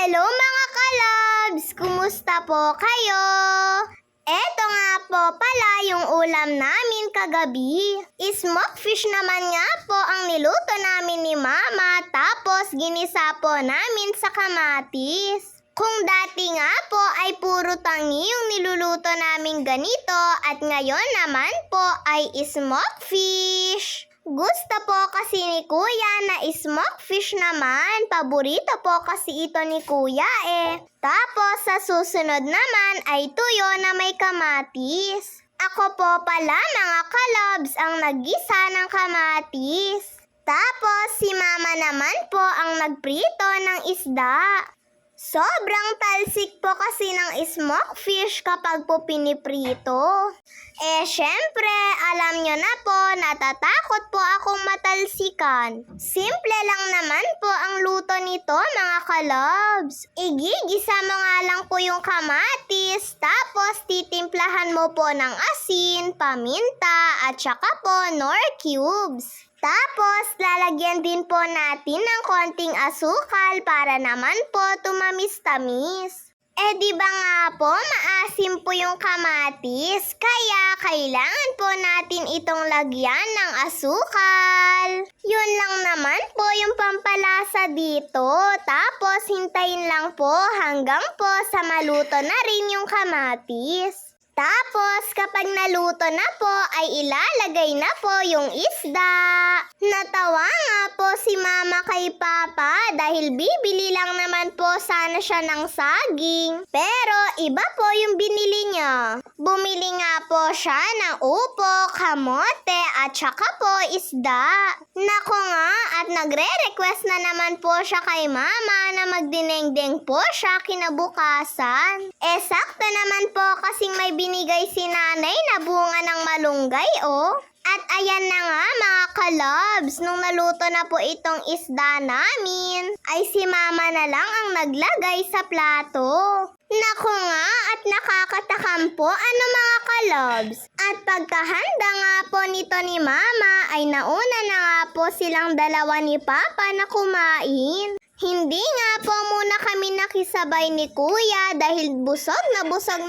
Hello mga kalabs! Kumusta po kayo? Eto nga po pala yung ulam namin kagabi. Smoked fish naman nga po ang niluto namin ni Mama, tapos ginisa po namin sa kamatis. Kung dati nga po ay puro tangi yung niluluto namin ganito, at ngayon naman po ay smoked fish. Gusto po kasi ni Kuya na smoked fish naman. Paborito po kasi ito ni Kuya eh. Tapos sa susunod naman ay tuyo na may kamatis. Ako po pala mga kalabs ang naggisa ng kamatis. Tapos si Mama naman po ang nagprito ng isda. Sobrang talsik po kasi ng smoked fish kapag po piniprito. Syempre, alam nyo na po, natatakot po akong matalsikan. Simple lang naman po ang luto nito mga kalabs. Igigisa mo nga lang po yung kamatis, tapos titimplahan mo po ng asin, paminta, at saka po nor cubes. Tapos, lalagyan din po natin ng konting asukal para naman po tumamis-tamis. Di ba nga po, maasim po yung kamatis, kaya kailangan po natin itong lagyan ng asukal. Yun lang naman po yung pampalasa dito. Tapos, hintayin lang po hanggang po sa maluto na rin yung kamatis. Tapos, kapag naluto na po, ay ilalagay na po yung isda. Natawa nga po si Mama kay Papa dahil bibili lang naman po sana siya ng saging. Pero iba po yung binili niya. Bumili nga po siya ng upo, kamote, at saka po isda. Nako nga, at nagre-request na naman po siya kay Mama na magdinengdeng po siya kinabukasan. Sakto naman po kasing may binigay si nanay na bunga ng malunggay At ayan na nga mga kalabs, nung naluto na po itong isda namin, ay si Mama na lang ang naglagay sa plato. Naku nga, at nakakatakam po ano mga kalabs. At pagkahanda nga po nito ni Mama, ay nauna na nga po silang dalawa ni Papa na kumain. Hindi nga po muna kami nakisabay ni Kuya dahil busog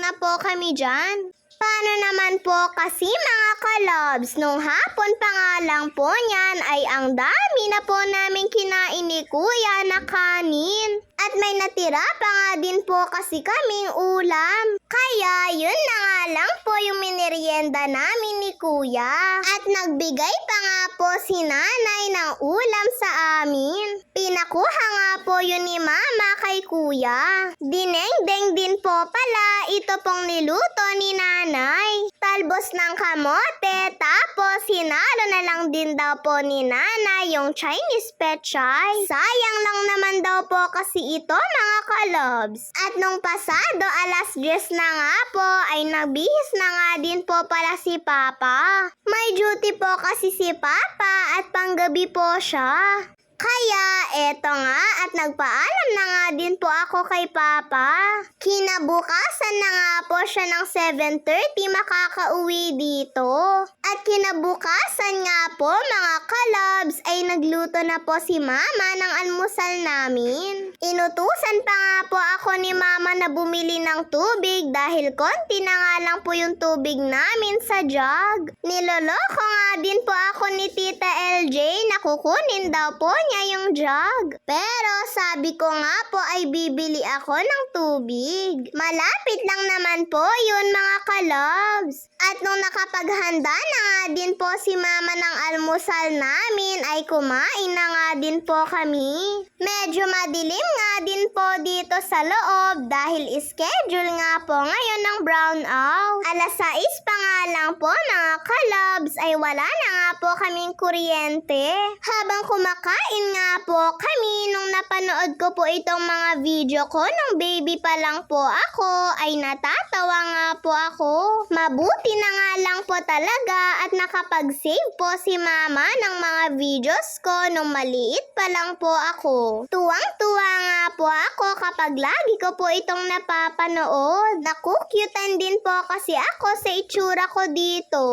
na po kami dyan. Paano naman po kasi mga kalabs, nung hapon pa nga lang po niyan ay ang dami na po namin kinain ni Kuya na kanin. At may natira pa nga din po kasi kaming ulam. Kaya yun na nga lang po yung miniryenda namin ni Kuya. At nagbigay pa nga po si Nanay ng ulam sa amin. Pinakuha nga po yun ni Mama kay Kuya. Dinengdeng din po pala ito pong niluto ni Nanay. Talbos ng kamote, tapos hinalo na lang din daw po ni Nanay yung Chinese pechay. Sayang lang naman daw po kasi ito mga kalabs. At nung pasado 10:00 na nga po ay nagbihis na nga din po pala si Papa. May duty po kasi si Papa at panggabi po siya. Kaya eto nga at nagpaalam na nga din po ako kay Papa. Kinabukasan na nga po siya ng 7:30 makakauwi dito. At kinabukasan nga po mga kalabs ay nagluto na po si Mama ng almusal namin. Inutusan pa nga po ako ni Mama na bumili ng tubig dahil konti na nga lang po yung tubig namin sa jug. Niloloko nga din po ako ni Tita LJ na kukunin daw po niya yung jug. Pero sabi ko nga po ay bibili ako ng tubig. Malapit lang naman po yun mga kalabs. At nung nakapaghanda na nga din po si Mama ng almusal namin ay kumain na nga din po kami. Medyo madilim nga din po dito sa loob dahil schedule nga po ngayon ng brownout. 6:00 pa nga lang po mga kalabs ay wala na nga po kaming kuryente. Habang kumakain nga po kami nung napanood ko po itong mga video ko nung baby pa lang po ako ay natatawa nga po ako. Mabuti na nga lang po talaga at nakapag-save po si Mama ng mga videos ko nung maliit pa lang po ako. Tuwang-tuwa nga po ako kapag lagi ko po itong napapanood. Nakukyutan din po kasi ako sa itsura ko dito.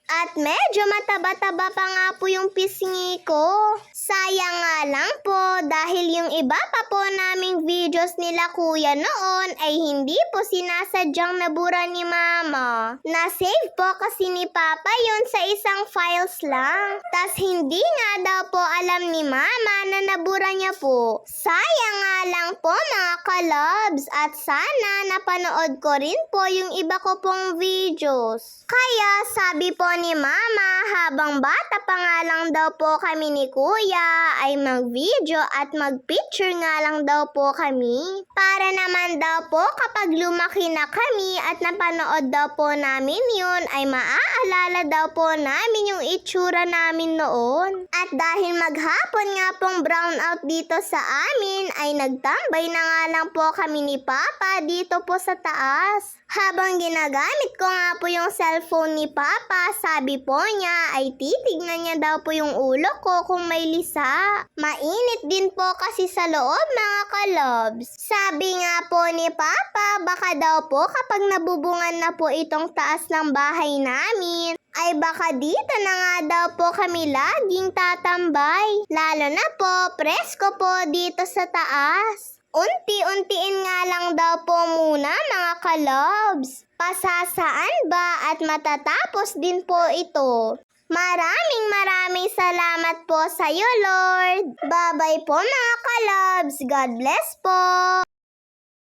At medyo mataba-taba pa nga po yung pisngi ko. Sayang nga lang po dahil yung iba pa po naming videos nila kuya noon ay hindi po sinasadyang nabura ni mama. Na-save po kasi ni papa yun sa isang files lang. Tas hindi nga daw po alam ni mama na nabura niya po. Sayang nga lang po mga kalabs at sana napanood ko rin po yung iba ko pong videos. Kaya sabi po ni mama habang bata pa nga lang daw po kami ni kuya ay mag-video at mag-picture nga lang daw po kami. Para naman daw po kapag lumaki na kami at napanood daw po namin yun ay maaalala daw po namin yung itsura namin noon. At dahil maghapon nga pong brownout dito sa amin ay nagtambay na nga lang po kami ni papa dito po sa taas. Habang ginagamit ko nga po yung cellphone ni papa, sabi po niya ay titignan niya daw po yung ulo ko kung may lisa. Mainit din po kasi sa loob mga kalobs. Sabi nga po ni papa, baka daw po kapag nabubungan na po itong taas ng bahay namin, ay baka dito na nga daw po kami laging tatambay. Lalo na po, presko po dito sa taas. Unti-untiin nga lang daw po muna mga kalobs. Pasasaan ba at matatapos din po ito. Maraming salamat po sa iyo, Lord. Bye-bye po mga kalobs. God bless po.